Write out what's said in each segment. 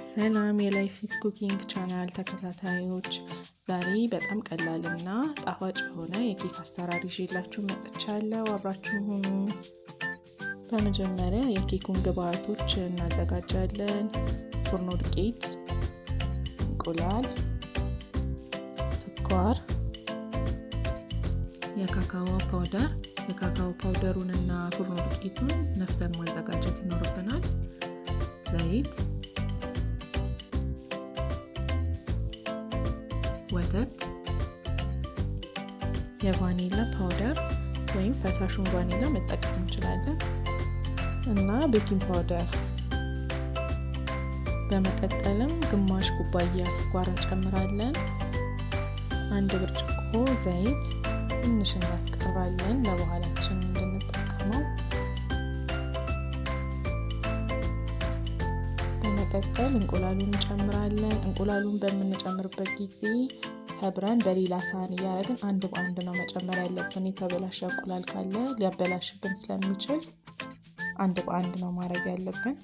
ሰላም የላይፍ ኢዝ ኩኪንግ ቻናል ተከታታዮች፣ ዛሬ በጣም ቀላልና ጣፋጭ የሆነ የኬክ አሰራር ይዤላችሁ መጥቻለሁ። አብራችሁ ሁኑ። በመጀመሪያ የኬኩን ግብአቶች እናዘጋጃለን። ፉርኖ ዱቄት፣ እንቁላል፣ ስኳር፣ የካካኦ ፓውደር። የካካኦ ፓውደሩን እና ፉርኖ ዱቄቱን ነፍተን ማዘጋጀት ይኖርብናል። ዘይት፣ ወተት፣ የቫኒላ ፓውደር ወይም ፈሳሹን ቫኒላ መጠቀም እንችላለን እና ቤኪንግ ፓውደር። በመቀጠልም ግማሽ ኩባያ ስኳር እንጨምራለን። አንድ ብርጭቆ ዘይት ትንሽ እናስቀራለን ለበኋላችን እንድንጠቀመው። በመቀጠል እንቁላሉን እንጨምራለን። እንቁላሉን በምንጨምርበት ጊዜ ሰብረን በሌላ ሳህን እያደረግን አንድ በአንድ ነው መጨመር ያለብን። የተበላሸ እንቁላል ካለ ሊያበላሽብን ስለሚችል አንድ በአንድ ነው ማድረግ ያለብን።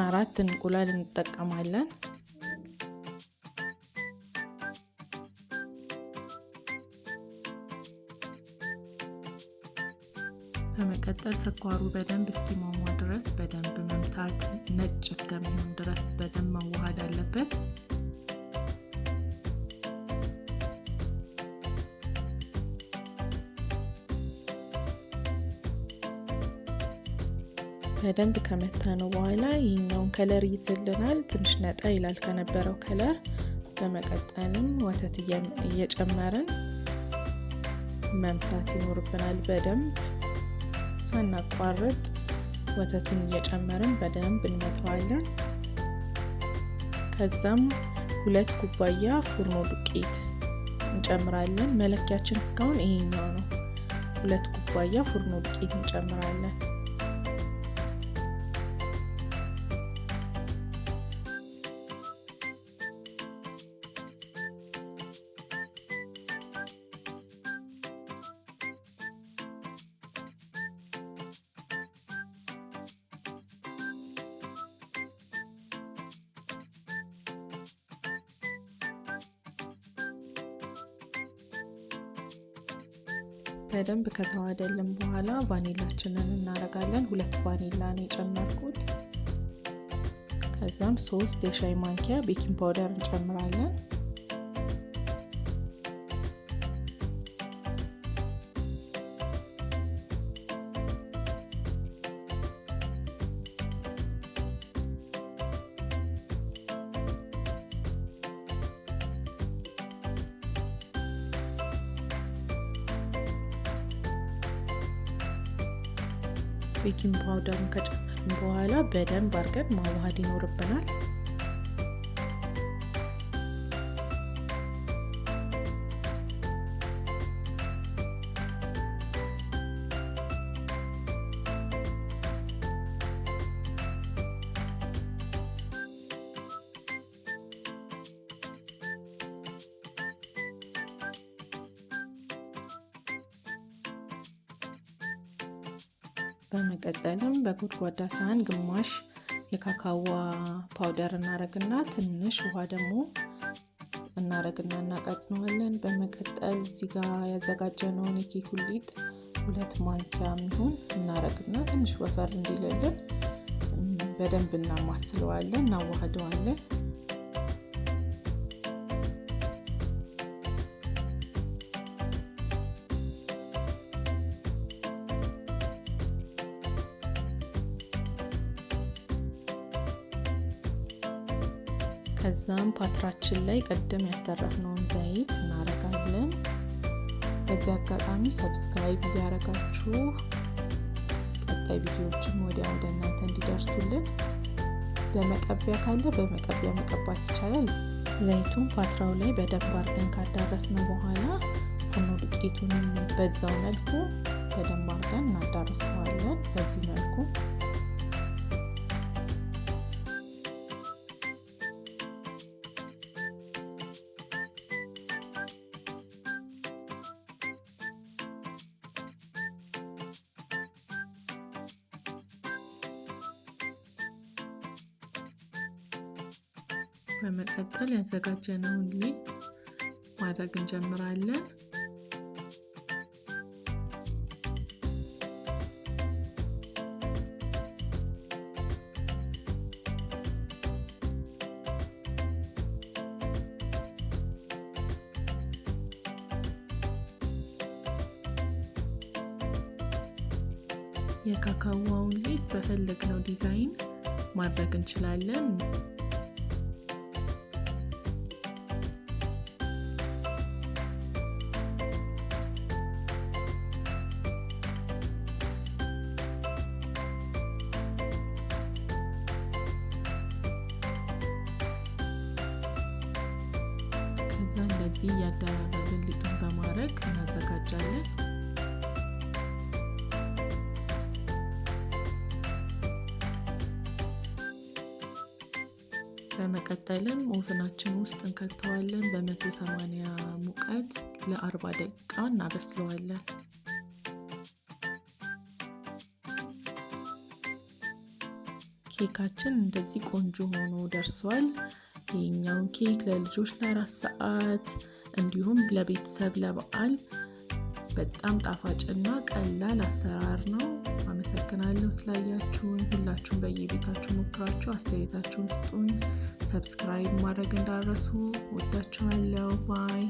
4 እንቁላል እንጠቀማለን። በመቀጠል ስኳሩ በደንብ እስኪሟሟ ድረስ በደንብ መምታት፣ ነጭ እስከሚሆን ድረስ በደንብ መዋሃድ አለበት። በደንብ ከመታነው በኋላ ይህኛውን ከለር ይይዝልናል። ትንሽ ነጣ ይላል ከነበረው ከለር። በመቀጠልም ወተት እየጨመርን መምታት ይኖርብናል። በደንብ ሳናቋርጥ ወተቱን እየጨመርን በደንብ እንመታዋለን። ከዛም 2 ኩባያ ፉርኖ ዱቄት እንጨምራለን። መለኪያችን እስካሁን ይሄኛው ነው። 2 ኩባያ ፉርኖ ዱቄት እንጨምራለን። በደንብ ከተዋሃደልን በኋላ ቫኒላችንን እናደርጋለን። 2 ቫኒላ ነው የጨመርኩት። ከዛም 3 የሻይ ማንኪያ ቤኪንግ ፓውደር እንጨምራለን። ቤኪንግ ፓውደሩን ከጨመርን በኋላ በደንብ አድርገን ማዋሃድ ይኖርብናል። በመቀጠልም በጎድጓዳ ሳህን ግማሽ የካካዋ ፓውደር እናረግና ትንሽ ውሃ ደግሞ እናረግና እናቀጥነዋለን። በመቀጠል እዚህ ጋር ያዘጋጀነውን የኬክ ሊጥ 2 ማንኪያ የሚሆን እናረግና ትንሽ ወፈር እንዲልልን በደንብ እናማስለዋለን፣ እናዋህደዋለን። ከዛም ፓትራችን ላይ ቀደም ያስተረፍነውን ዘይት እናረጋለን። በዚህ አጋጣሚ ሰብስክራይብ እያረጋችሁ ቀጣይ ቪዲዮዎችን ወደ እናንተ እንዲደርሱልን በመቀቢያ ካለ በመቀቢያ መቀባት ይቻላል። ዘይቱን ፓትራው ላይ በደንብ አድርገን ካዳረስነው በኋላ ፉርኖ ዱቄቱን በዛው መልኩ በደንብ አድርገን እናዳርሰዋለን። በዚህ መልኩ በመቀጠል ያዘጋጀነውን ሊጥ ማድረግ እንጀምራለን። የካካዋውን ሊጥ በፈለግነው ዲዛይን ማድረግ እንችላለን። ከዛ እንደዚህ እያደራረብን ሊጡን በማድረግ እናዘጋጃለን። በመቀጠልም ኦቨናችን ውስጥ እንከተዋለን። በ180 ሙቀት ለ40 ደቂቃ እናበስለዋለን። ኬካችን እንደዚህ ቆንጆ ሆኖ ደርሷል። ይሄኛውን ኬክ ለልጆች ለ4 ሰዓት እንዲሁም ለቤተሰብ ለበዓል በጣም ጣፋጭና ቀላል አሰራር ነው። አመሰግናለሁ ስላያችሁን። ሁላችሁም በየቤታችሁ ሞክራችሁ አስተያየታችሁን ስጡኝ። ሰብስክራይብ ማድረግ እንዳትረሱ። ወዳችኋለሁ። ባይ